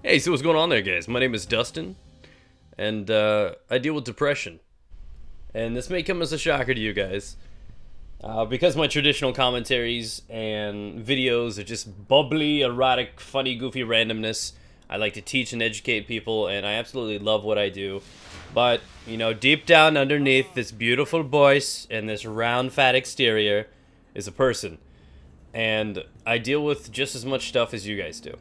Hey, so what's going on there, guys? My name is Dustin, and I deal with depression. And this may come as a shocker to you guys, because my traditional commentaries and videos are just bubbly, erotic, funny, goofy randomness. I like to teach and educate people, and I absolutely love what I do. But, you know, deep down underneath this beautiful voice and this round, fat exterior is a person. And I deal with just as much stuff as you guys do.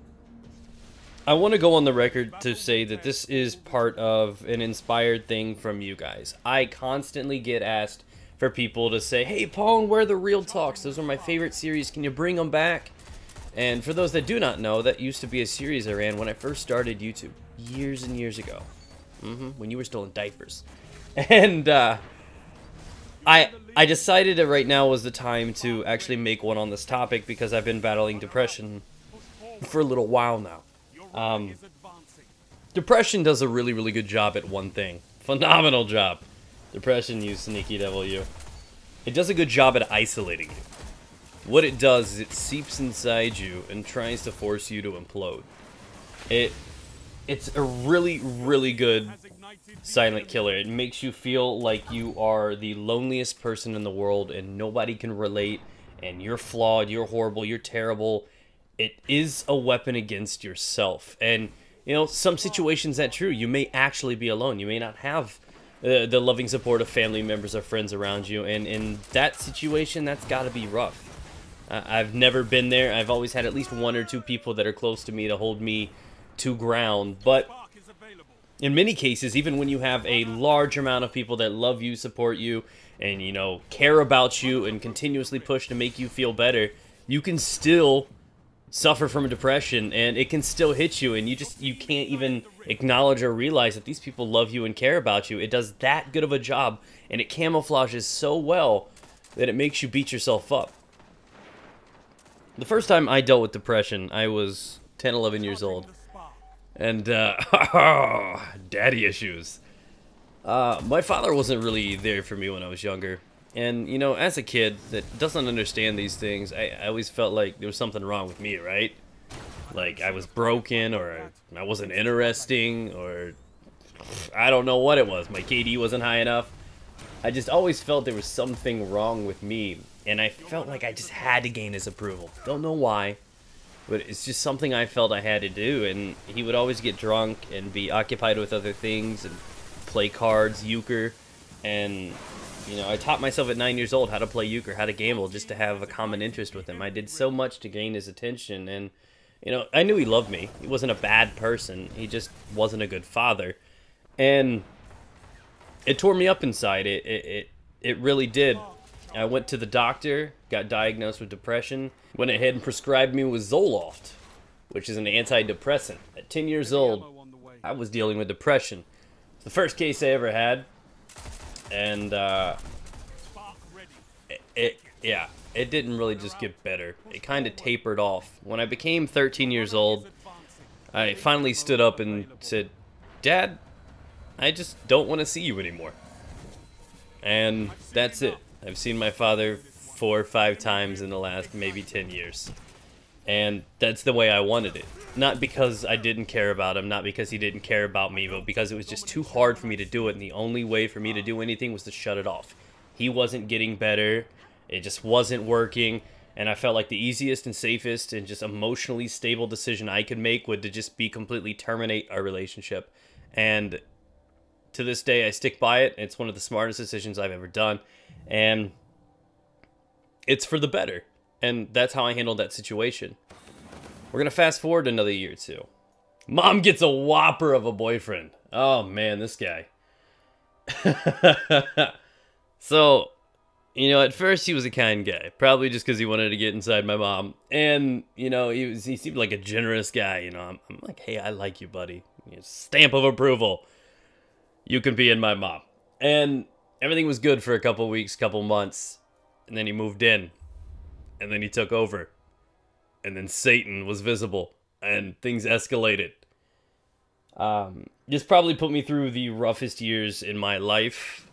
I want to go on the record to say that this is part of an inspired thing from you guys. I constantly get asked for people to say, "Hey, Pong, where are the real talks? Those are my favorite series. Can you bring them back?" And for those that do not know, that used to be a series I ran when I first started YouTube years and years ago. When you were still in diapers. And I decided that right now was the time to actually make one on this topic because I've been battling depression for a little while now. Depression does a really, really good job at one thing. Phenomenal job. Depression, you sneaky devil, you. It does a good job at isolating you. What it does is it seeps inside you and tries to force you to implode. It's a really, really good silent killer. It makes you feel like you are the loneliest person in the world and nobody can relate, and you're flawed, you're horrible, you're terrible. It is a weapon against yourself. And, you know, some situations that's true. You may actually be alone. You may not have the loving support of family members or friends around you. And in that situation, that's got to be rough. I've never been there. I've always had at least one or two people that are close to me to hold me to ground. But in many cases, even when you have a large amount of people that love you, support you, and, you know, care about you and continuously push to make you feel better, you can still suffer from depression, and it can still hit you, and you can't even acknowledge or realize that these people love you and care about you. It does that good of a job, and it camouflages so well that it makes you beat yourself up. The first time I dealt with depression, I was 10, 11 years old, and daddy issues. My father wasn't really there for me when I was younger. And, you know, as a kid that doesn't understand these things, I always felt like there was something wrong with me, right? Like I was broken, or I wasn't interesting, or I don't know what it was. My KD wasn't high enough. I just always felt there was something wrong with me. And I felt like I just had to gain his approval. Don't know why, but it's just something I felt I had to do. And he would always get drunk and be occupied with other things and play cards, euchre, and... you know, I taught myself at 9 years old how to play euchre, how to gamble, just to have a common interest with him. I did so much to gain his attention, and, you know, I knew he loved me. He wasn't a bad person. He just wasn't a good father. And it tore me up inside. It really did. I went to the doctor, got diagnosed with depression, went ahead and prescribed me with Zoloft, which is an antidepressant. At 10 years old, I was dealing with depression. It's the first case I ever had. And, it didn't really just get better. It kind of tapered off. When I became 13 years old, I finally stood up and said, "Dad, I just don't want to see you anymore." And that's it. I've seen my father 4 or 5 times in the last maybe 10 years. And that's the way I wanted it. Not because I didn't care about him, not because he didn't care about me, but because it was just too hard for me to do it, and the only way for me to do anything was to shut it off. He wasn't getting better, it just wasn't working, and I felt like the easiest and safest and just emotionally stable decision I could make would to just be completely terminate our relationship. And to this day, I stick by it. It's one of the smartest decisions I've ever done, and it's for the better. And that's how I handled that situation. We're going to fast forward another year or two. Mom gets a whopper of a boyfriend. Oh, man, this guy. So, you know, at first he was a kind guy. Probably just because he wanted to get inside my mom. And, you know, he seemed like a generous guy. You know, I'm like, "Hey, I like you, buddy. Stamp of approval. You can be in my mom." And everything was good for a couple weeks, couple months. And then he moved in. And then he took over. And then Satan was visible. And things escalated. This probably put me through the roughest years in my life.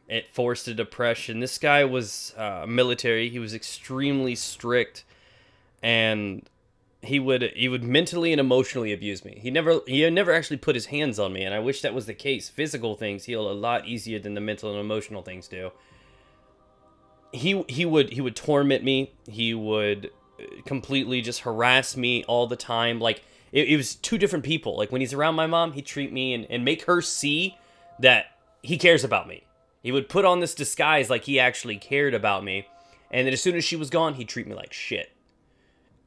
It forced a depression. This guy was military. He was extremely strict. And he would mentally and emotionally abuse me. He never actually put his hands on me, and I wish that was the case. Physical things heal a lot easier than the mental and emotional things do. He would torment me. He would completely just harass me all the time. Like it was two different people. Like when he's around my mom, he'd treat me and make her see that he cares about me. He would put on this disguise like he actually cared about me. And then as soon as she was gone, he'd treat me like shit.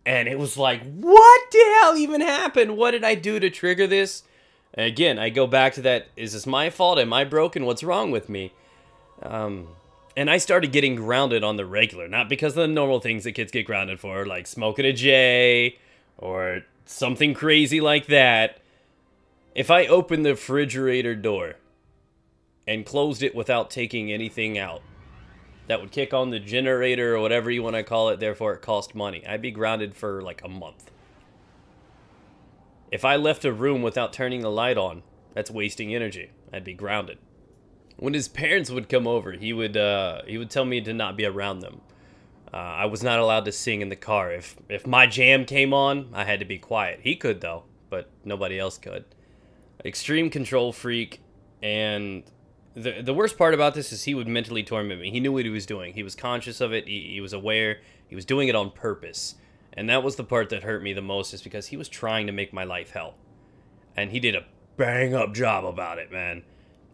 And it was like, what the hell even happened? What did I do to trigger this? And again, I go back to that, is this my fault? Am I broken? What's wrong with me? And I started getting grounded on the regular. Not because of the normal things that kids get grounded for, like smoking a J or something crazy like that. If I opened the refrigerator door and closed it without taking anything out, that would kick on the generator or whatever you want to call it, therefore it cost money, I'd be grounded for like a month. If I left a room without turning the light on, that's wasting energy. I'd be grounded. When his parents would come over, he would tell me to not be around them. I was not allowed to sing in the car. If my jam came on, I had to be quiet. He could though, but nobody else could. Extreme control freak, and the worst part about this is he would mentally torment me. He knew what he was doing. He was conscious of it. He was aware. He was doing it on purpose. And that was the part that hurt me the most, is because he was trying to make my life hell. And he did a bang-up job about it, man.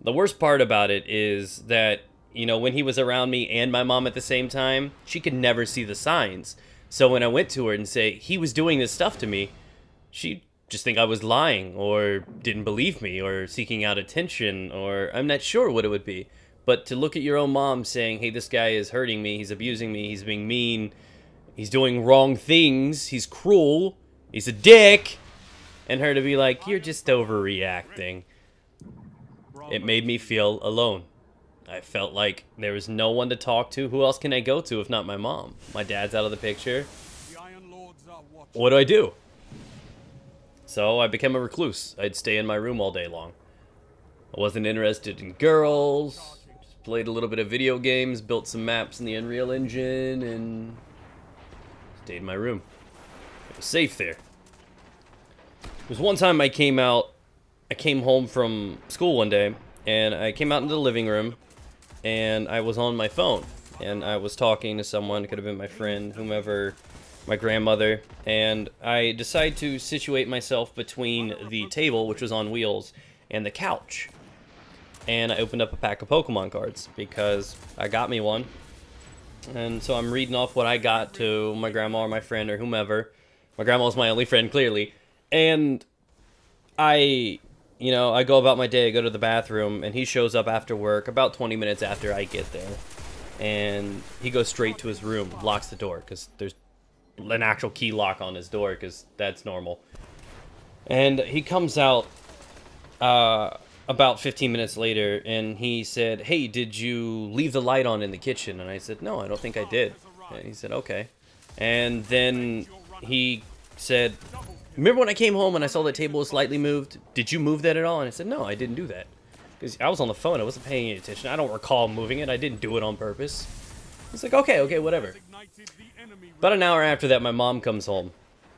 The worst part about it is that, you know, when he was around me and my mom at the same time, she could never see the signs. So when I went to her and say, he was doing this stuff to me, she'd just think I was lying, or didn't believe me, or seeking out attention, or I'm not sure what it would be. But to look at your own mom saying, hey, this guy is hurting me, he's abusing me, he's being mean, he's doing wrong things, he's cruel, he's a dick, and her to be like, you're just overreacting. It made me feel alone. I felt like there was no one to talk to. Who else can I go to if not my mom? My dad's out of the picture. What do? So I became a recluse. I'd stay in my room all day long. I wasn't interested in girls. Just played a little bit of video games, built some maps in the Unreal Engine, and stayed in my room. It was safe there. There was one time I came home from school one day, and I came out into the living room, and I was on my phone, and I was talking to someone. It could have been my friend, whomever, my grandmother, and I decided to situate myself between the table, which was on wheels, and the couch. And I opened up a pack of Pokemon cards, because I got me one. And so I'm reading off what I got to my grandma or my friend or whomever. My grandma was my only friend, clearly. And I go about my day, I go to the bathroom, and he shows up after work about 20 minutes after I get there. And he goes straight to his room, locks the door, because there's an actual key lock on his door, because that's normal. And he comes out about 15 minutes later, and he said, hey, did you leave the light on in the kitchen? And I said, no, I don't think I did. And he said, okay. And then he said, remember when I came home and I saw the table was slightly moved? Did you move that at all? And I said, no, I didn't do that. Because I was on the phone, I wasn't paying any attention. I don't recall moving it, I didn't do it on purpose. He's like, okay, whatever. About an hour after that, my mom comes home,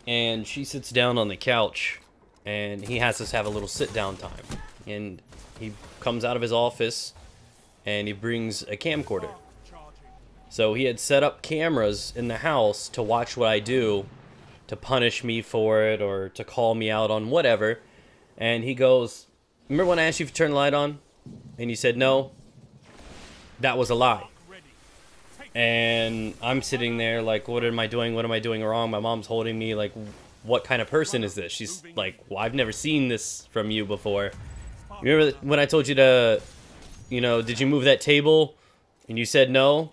and she sits down on the couch, and he has us have a little sit-down time. And he comes out of his office, and he brings a camcorder. So he had set up cameras in the house to watch what I do, to punish me for it, or to call me out on whatever. And he goes, remember when I asked you to turn the light on? And you said no? That was a lie. And I'm sitting there like, what am I doing? What am I doing wrong? My mom's holding me like, what kind of person is this? She's like, well, I've never seen this from you before. Remember when I told you to, did you move that table? And you said no?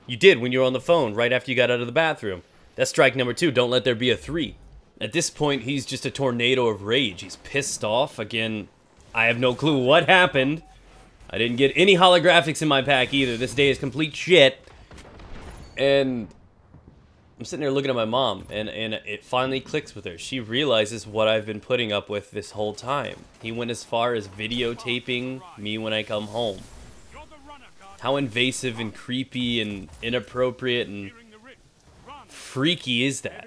You did when you were on the phone right after you got out of the bathroom. That's strike number 2. Don't let there be a 3. At this point, he's just a tornado of rage. He's pissed off. Again, I have no clue what happened. I didn't get any holographics in my pack either. This day is complete shit. And I'm sitting there looking at my mom, and it finally clicks with her. She realizes what I've been putting up with this whole time. He went as far as videotaping me when I come home. How invasive and creepy and inappropriate and freaky is that?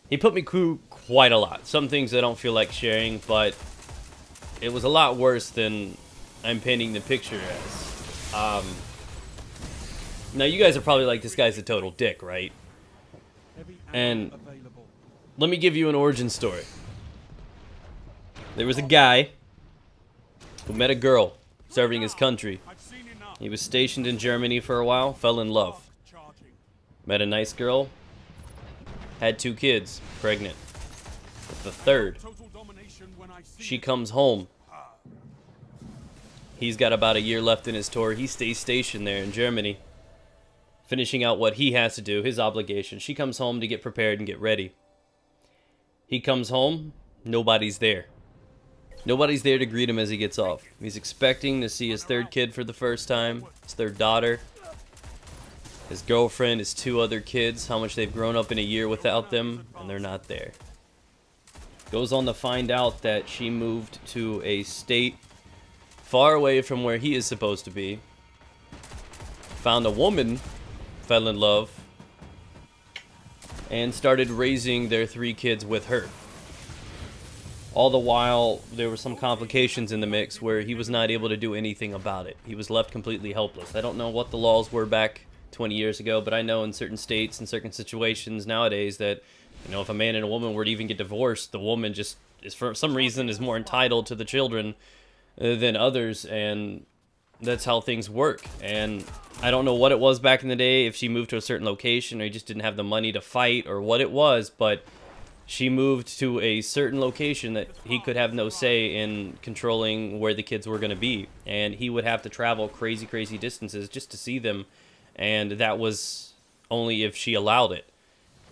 He put me through quite a lot. Some things I don't feel like sharing, but it was a lot worse than I'm painting the picture as. Now, you guys are probably like, this guy's a total dick, right? And let me give you an origin story. There was a guy who met a girl serving his country. He was stationed in Germany for a while, fell in love. Met a nice girl, had 2 kids, pregnant with the 3rd. She comes home. He's got about a year left in his tour. He stays stationed there in Germany, finishing out what he has to do, his obligation. She comes home to get prepared and get ready. He comes home, nobody's there. Nobody's there to greet him as he gets off. He's expecting to see his 3rd kid for the first time, his 3rd daughter, his girlfriend, his 2 other kids, how much they've grown up in a year without them, and they're not there. Goes on to find out that she moved to a state far away from where he is supposed to be. Found a woman, fell in love, and started raising their 3 kids with her. All the while, there were some complications in the mix where he was not able to do anything about it. He was left completely helpless. I don't know what the laws were back 20 years ago, but I know in certain states and certain situations nowadays that, you know, if a man and a woman were to even get divorced, the woman just is, for some reason, is more entitled to the children than others, and that's how things work. And I don't know what it was back in the day, if she moved to a certain location or he just didn't have the money to fight or what it was, but she moved to a certain location that he could have no say in controlling where the kids were going to be, and he would have to travel crazy distances just to see them, and that was only if she allowed it.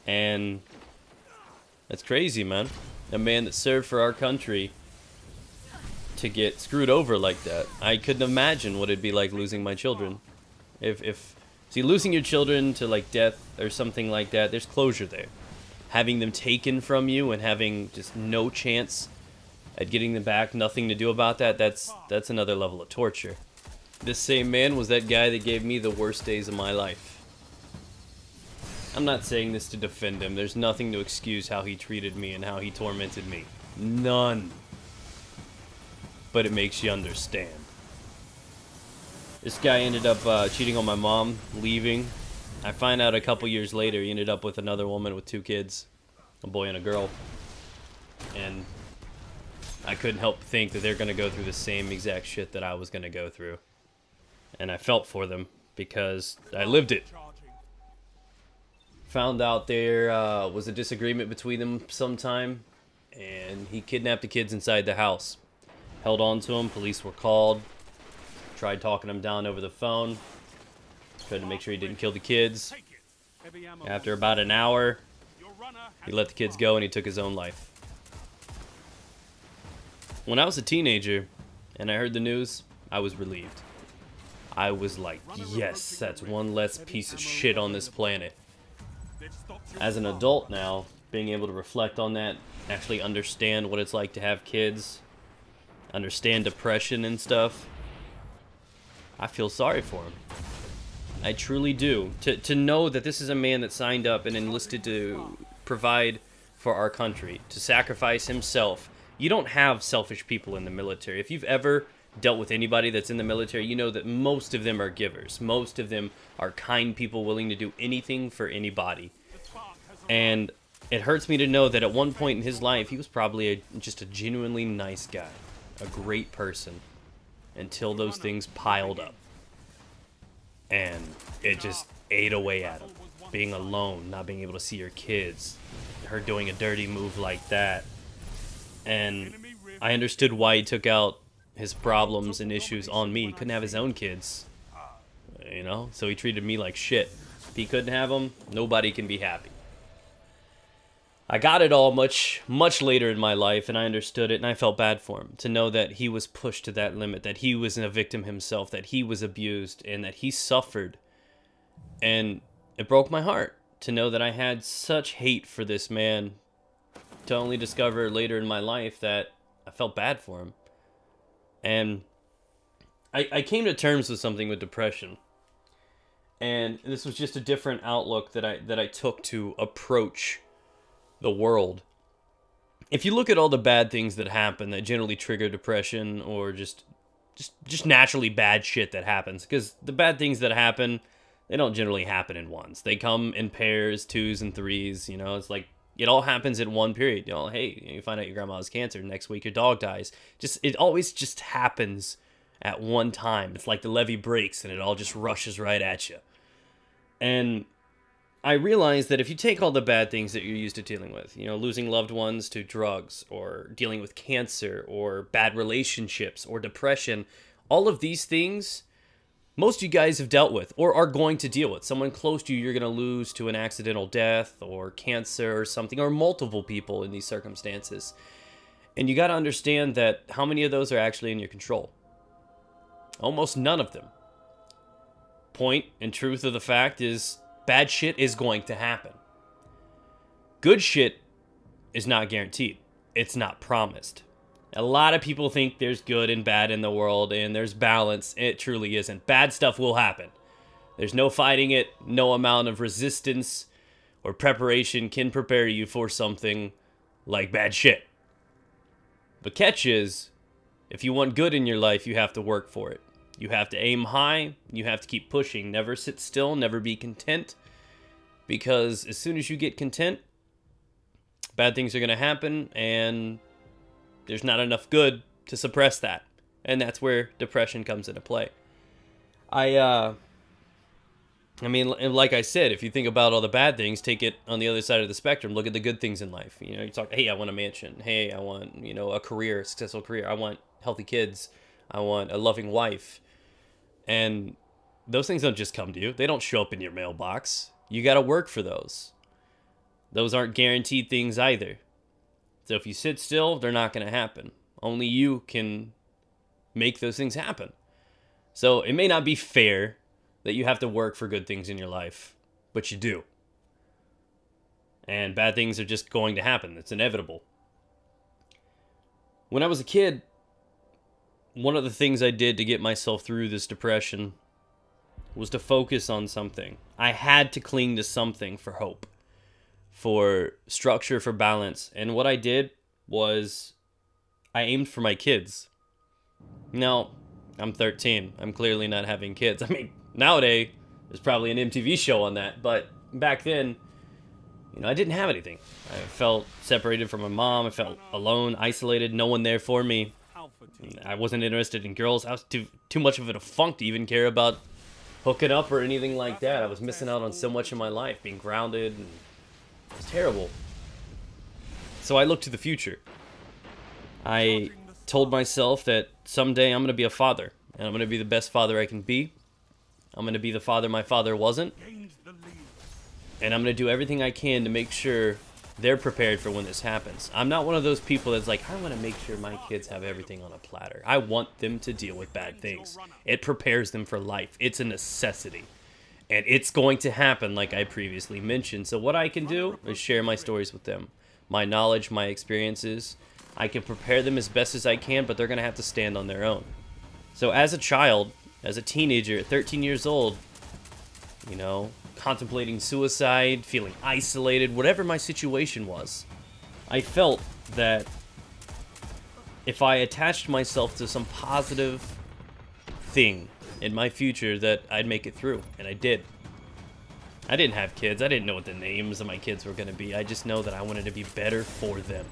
And that's crazy, man. A man that served for our country to get screwed over like that. I couldn't imagine what it'd be like losing my children. See, losing your children to like death or something like that, there's closure there. Having them taken from you and having just no chance at getting them back, nothing to do about that, that's another level of torture. This same man was that guy that gave me the worst days of my life. I'm not saying this to defend him. There's nothing to excuse how he treated me and how he tormented me. None. But it makes you understand. This guy ended up cheating on my mom, leaving. I find out a couple years later he ended up with another woman with 2 kids, a boy and a girl. And I couldn't help think that they're going to go through the same exact shit that I was going to go through. And I felt for them because I lived it. Found out there was a disagreement between them sometime, and he kidnapped the kids inside the house. Held on to them, police were called, tried talking him down over the phone, tried to make sure he didn't kill the kids. After about an hour, he let the kids go and he took his own life. When I was a teenager and I heard the news, I was relieved. I was like, yes, that's one less piece of shit on this planet. As an adult now, being able to reflect on that, actually understand what it's like to have kids, understand depression and stuff, I feel sorry for him. I truly do. To know that this is a man that signed up and enlisted to provide for our country, to sacrifice himself. You don't have selfish people in the military. If you've ever dealt with anybody that's in the military, you know that most of them are givers. Most of them are kind people willing to do anything for anybody. And it hurts me to know that at one point in his life, he was probably just a genuinely nice guy. A great person. Until those things piled up. And it just ate away at him. Being alone, not being able to see your kids. Her doing a dirty move like that. And I understood why he took out his problems and issues on me. He couldn't have his own kids. You know? So he treated me like shit. If he couldn't have them, nobody can be happy. I got it all much later in my life, and I understood it, and I felt bad for him. To know that he was pushed to that limit, that he was a victim himself, that he was abused, and that he suffered. And it broke my heart to know that I had such hate for this man, to only discover later in my life that I felt bad for him. And I came to terms with something with depression. And this was just a different outlook that I took to approach the world, if you look at all the bad things that happen that generally trigger depression, or just naturally bad shit that happens, because the bad things that happen, they don't generally happen in ones. They come in pairs, twos and threes. You know, it's like it all happens in one period. You know, hey, you find out your grandma has cancer. Next week, your dog dies. It always just happens at one time. It's like the levee breaks and it all just rushes right at you. And I realized that if you take all the bad things that you're used to dealing with, you know, losing loved ones to drugs, or dealing with cancer, or bad relationships, or depression, all of these things, most of you guys have dealt with or are going to deal with. Someone close to you you're going to lose to an accidental death or cancer or something, or multiple people in these circumstances. And you got to understand that how many of those are actually in your control? Almost none of them. Point and truth of the fact is, bad shit is going to happen. Good shit is not guaranteed. It's not promised. A lot of people think there's good and bad in the world and there's balance. It truly isn't. Bad stuff will happen. There's no fighting it. No amount of resistance or preparation can prepare you for something like bad shit. The catch is, if you want good in your life, you have to work for it. You have to aim high. You have to keep pushing. Never sit still. Never be content. Because as soon as you get content, bad things are going to happen, and there's not enough good to suppress that. And that's where depression comes into play. I mean, like I said, if you think about all the bad things, take it on the other side of the spectrum. Look at the good things in life. You know, you talk, hey, I want a mansion. Hey, I want, you know, a career, a successful career. I want healthy kids. I want a loving wife. And those things don't just come to you. They don't show up in your mailbox. You got to work for those. Those aren't guaranteed things either. So if you sit still, they're not going to happen. Only you can make those things happen. So it may not be fair that you have to work for good things in your life, but you do. And bad things are just going to happen. It's inevitable. When I was a kid, one of the things I did to get myself through this depression was to focus on something. I had to cling to something for hope, for structure, for balance. And what I did was I aimed for my kids. Now, I'm 13. I'm clearly not having kids. I mean, nowadays, there's probably an MTV show on that. But back then, you know, I didn't have anything. I felt separated from my mom. I felt alone, isolated, no one there for me. I wasn't interested in girls. I was too much of a funk to even care about hooking up or anything like that. I was missing out on so much of my life, being grounded, and it was terrible. So I looked to the future. I told myself that someday I'm going to be a father, and I'm going to be the best father I can be. I'm going to be the father my father wasn't. And I'm going to do everything I can to make sure they're prepared for when this happens. I'm not one of those people that's like, I want to make sure my kids have everything on a platter. I want them to deal with bad things. It prepares them for life. It's a necessity. And it's going to happen, like I previously mentioned. So what I can do is share my stories with them. My knowledge, my experiences. I can prepare them as best as I can, but they're going to have to stand on their own. So as a child, as a teenager at 13 years old, you know, contemplating suicide, feeling isolated, whatever my situation was, I felt that if I attached myself to some positive thing in my future, that I'd make it through, and I did. I didn't have kids. I didn't know what the names of my kids were going to be. I just know that I wanted to be better for them.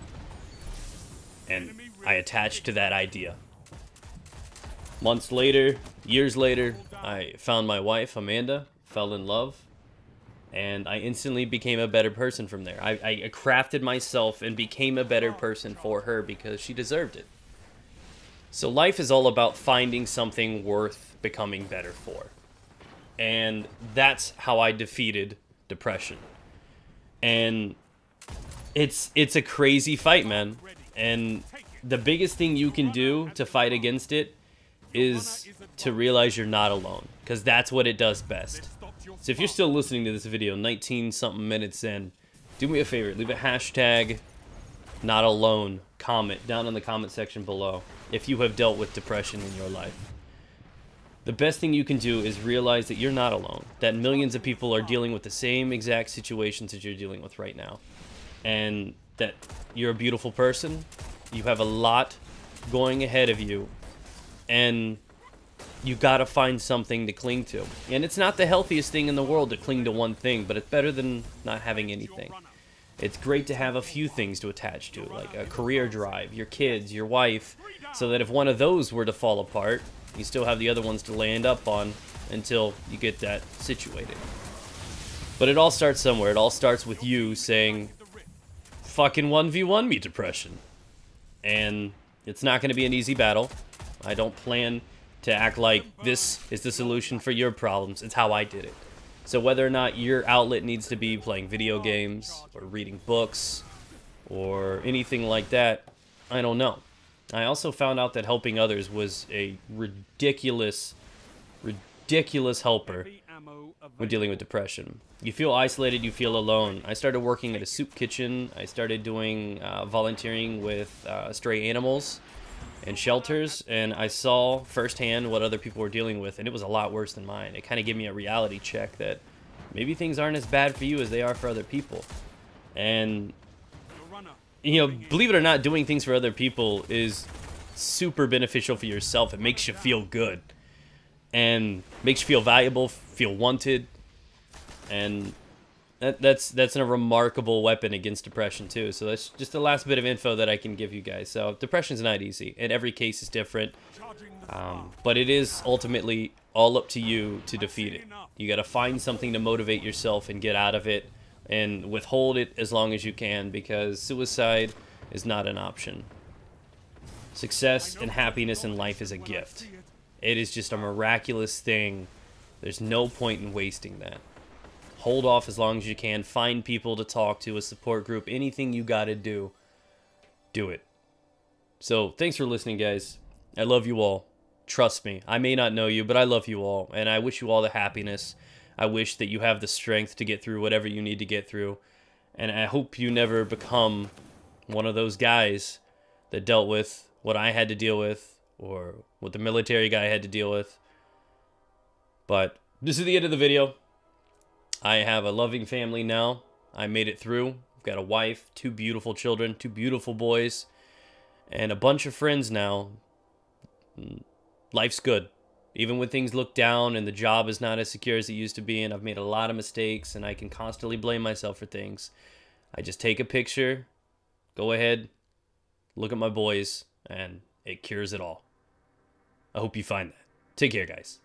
And I attached to that idea. Months later, years later, I found my wife, Amanda, fell in love, and I instantly became a better person from there. I crafted myself and became a better person for her because she deserved it. So life is all about finding something worth becoming better for. And that's how I defeated depression. And it's a crazy fight, man. And the biggest thing you can do to fight against it is to realize you're not alone, because that's what it does best. So if you're still listening to this video 19-something minutes in, do me a favor, leave a hashtag not alone comment down in the comment section below if you have dealt with depression in your life. The best thing you can do is realize that you're not alone, that millions of people are dealing with the same exact situations that you're dealing with right now. and that you're a beautiful person. You have a lot going ahead of you, and you gotta find something to cling to. And it's not the healthiest thing in the world to cling to one thing, but it's better than not having anything. It's great to have a few things to attach to, like a career drive, your kids, your wife, so that if one of those were to fall apart, you still have the other ones to land up on until you get that situated. But it all starts somewhere. It all starts with you saying, fucking 1v1 me, depression. And it's not going to be an easy battle. I don't plan to act like this is the solution for your problems. It's how I did it. So whether or not your outlet needs to be playing video games or reading books or anything like that, I don't know. I also found out that helping others was a ridiculous helper when dealing with depression. You feel isolated, you feel alone. I started working at a soup kitchen. I started doing volunteering with stray animals and shelters, and I saw firsthand what other people were dealing with, and it was a lot worse than mine. It kind of gave me a reality check that maybe things aren't as bad for you as they are for other people. And, you know, believe it or not, doing things for other people is super beneficial for yourself. It makes you feel good and makes you feel valuable, feel wanted, and that's a remarkable weapon against depression too. So that's just the last bit of info that I can give you guys. So depression's not easy, and every case is different, but it is ultimately all up to you to defeat it. You got to find something to motivate yourself and get out of it, and withhold it as long as you can, because suicide is not an option. Success and happiness in life is a gift. It is just a miraculous thing. There's no point in wasting that. Hold off as long as you can. Find people to talk to, a support group, anything you gotta do. Do it. So, thanks for listening, guys. I love you all. Trust me. I may not know you, but I love you all. And I wish you all the happiness. I wish that you have the strength to get through whatever you need to get through. And I hope you never become one of those guys that dealt with what I had to deal with, or what the military guy had to deal with. But this is the end of the video. I have a loving family now. I made it through. I've got a wife, 2 beautiful children, 2 beautiful boys, and a bunch of friends now. Life's good. Even when things look down and the job is not as secure as it used to be, and I've made a lot of mistakes and I can constantly blame myself for things, I just take a picture, go ahead, look at my boys, and it cures it all. I hope you find that. Take care, guys.